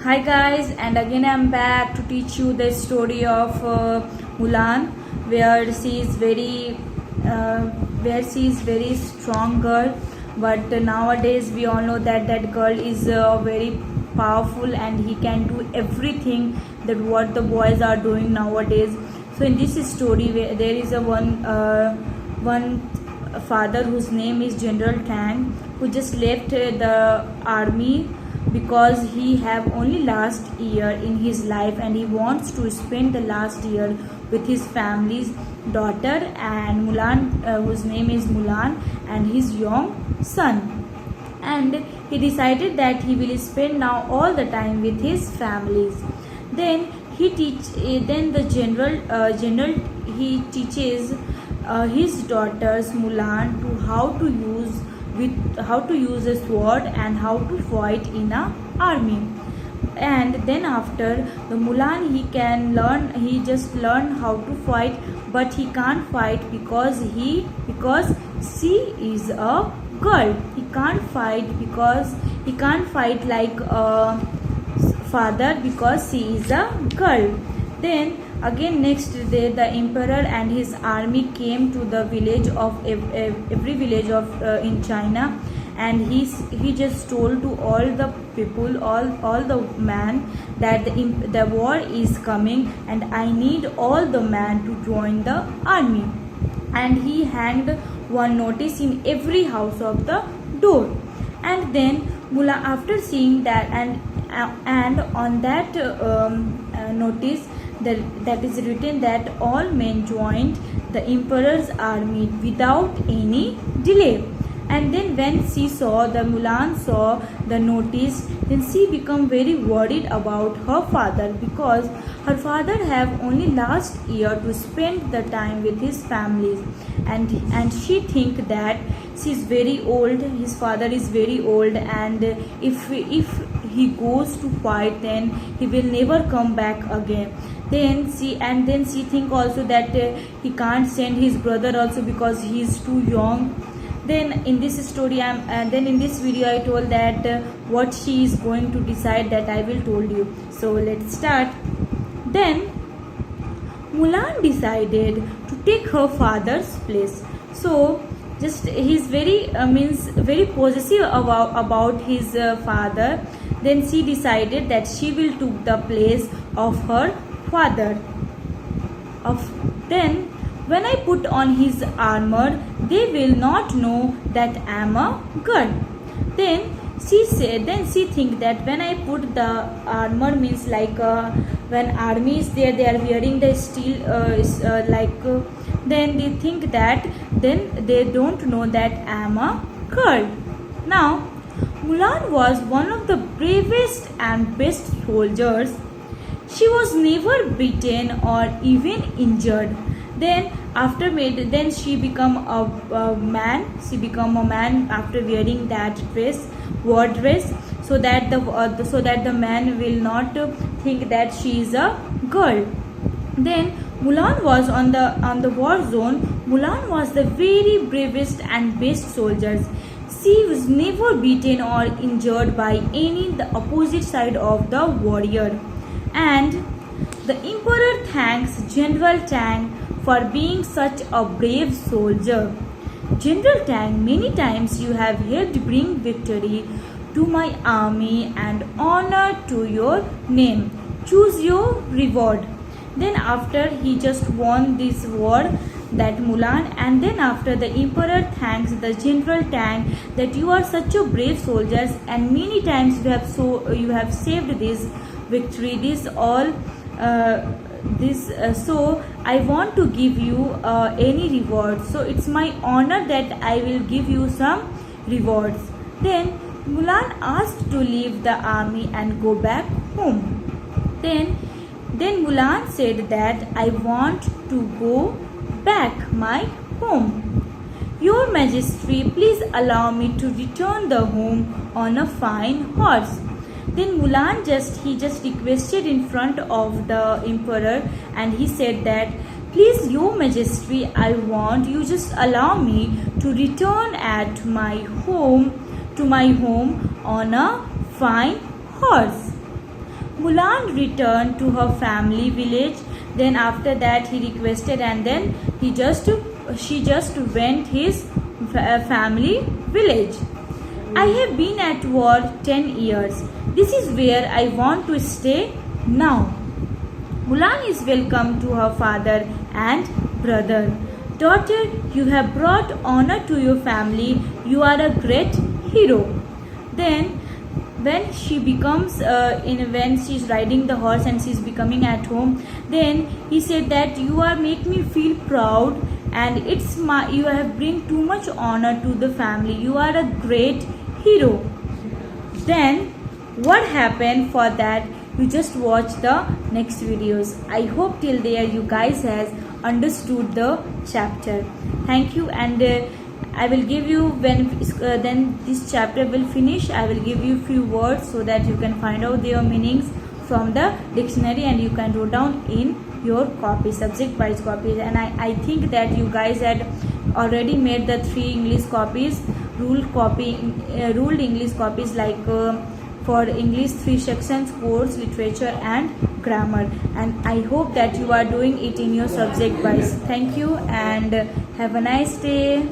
Hi guys, and again I'm back to teach you the story of Mulan, where she is very strong girl. But nowadays we all know that that girl is very powerful and he can do everything that what the boys are doing nowadays. So in this story, there is a one father whose name is General Tang, who just left the army because he have only last year in his life and he wants to spend the last year with his family's daughter and Mulan, whose name is Mulan, and his young son. And he decided that he will spend now all the time with his families. Then then the general he teaches his daughters Mulan to how to use a sword and how to fight in a army. And then after the Mulan, he just learn how to fight, but he can't fight because she is a girl. He can't fight like a father because she is a girl. Then again next day the emperor and his army came to the village of every village of in China, and he just told to all the people, all the man, that the war is coming and I need all the man to join the army. And he hanged one notice in every house of the door. And then Mula, after seeing that, and on that notice that is written that all men joined the emperor's army without any delay. And then when Mulan saw the notice, then she became very worried about her father, because her father have only last year to spend the time with his families, and she think that she is very old, his father is very old, and if he goes to fight, then he will never come back again. Then she think also that he can't send his brother also because he is too young. Then in this story, then in this video I told that what she is going to decide, that I will told you. So let's start. Then Mulan decided to take her father's place. So just he's very very possessive about his father. Then she decided that she will took the place of her father. Then when I put on his armor, they will not know that I am a girl. Then she think that when I put the armor, means like when army is there, they are wearing the steel then they think that then they don't know that I am a girl. Now Mulan was one of the bravest and best soldiers. She was never beaten or even injured. Then she become a man. She become a man after wearing that war dress, so that the man will not think that she is a girl. Then Mulan was on the war zone. Mulan was the very bravest and best soldiers. She was never beaten or injured by any the opposite side of the warrior. And the emperor thanks General Tang for being such a brave soldier. General Tang, many times you have helped bring victory to my army and honor to your name. Choose your reward. Then after he just won this war, that Mulan, and then after the emperor thanks the General Tang that you are such a brave soldiers and many times you have saved this victory, so I want to give you any reward. So it's my honor that I will give you some rewards. Then Mulan asked to leave the army and go back home. Then Mulan said that I want to go back my home. Your Majesty, please allow me to return the home on a fine horse. Then Mulan just requested in front of the emperor, and he said that please, Your Majesty, I want you just allow me to return to my home on a fine horse. Mulan returned to her family village. Then after that he requested, and then she just went his family village. I have been at war 10 years. This is where I want to stay now. Mulan is welcome to her father and brother. Daughter, you have brought honor to your family. You are a great hero. Then when she becomes when she's riding the horse and she's becoming at home, then he said that you are make me feel proud, and you have bring too much honor to the family. You are a great hero. Then what happened for that, you just watch the next videos. I hope till there you guys has understood the chapter. Thank you, and I will give you when then this chapter will finish, I will give you few words so that you can find out their meanings from the dictionary, and you can write down in your copy, subject wise copies. And I think that you guys had already made the 3 English copies, ruled English copies, like for English 3 sections, course, literature and grammar. And I hope that you are doing it in your subject wise. Thank you, and have a nice day.